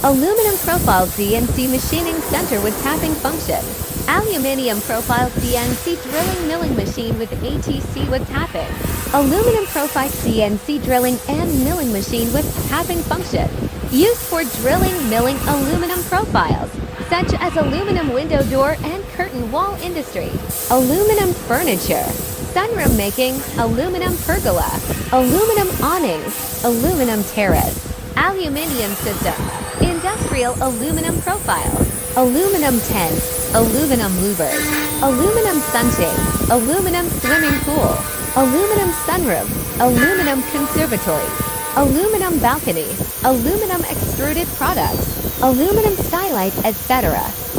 Aluminum Profile CNC Machining Centre with tapping function. Aluminium Profile CNC Drilling Milling Machine with ATC with tapping. Aluminum Profike CNC Drilling and Milling Machine with tapping function. Used for drilling, milling aluminum profiles, such as aluminum window door and curtain wall industry. Aluminum furniture. Sunroom making, aluminum pergola, aluminum awnings, aluminum terrace. Aluminium system. Industrial aluminum profiles, aluminum tents, aluminum louvres, aluminum sunshade, aluminum swimming pool, aluminum sunroom, aluminum conservatories, aluminum balcony, aluminum extruded products, aluminum skylight, etc.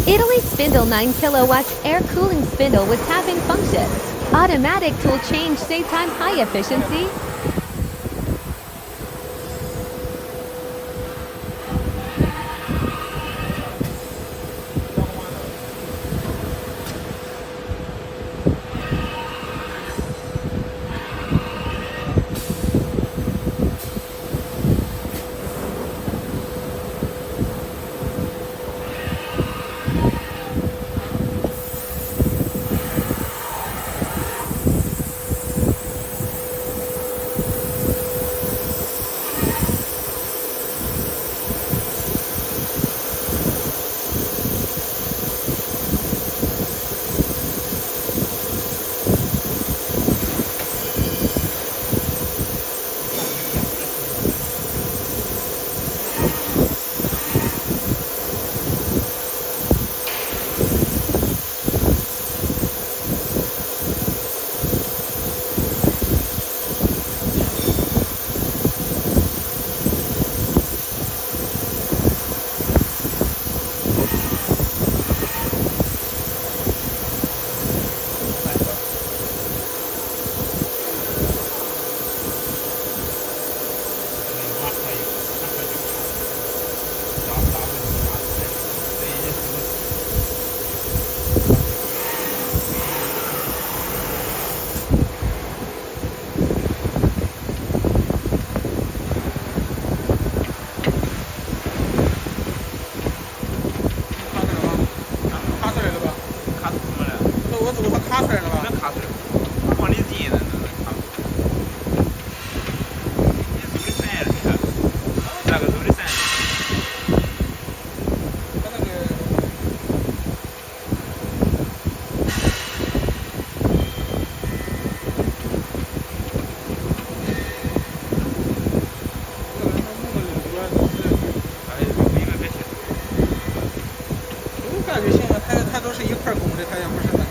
Italy spindle 9 kilowatts air cooling spindle with tapping function. Automatic tool change, save time, high efficiency.感觉现在它都是一块工的，它也不是。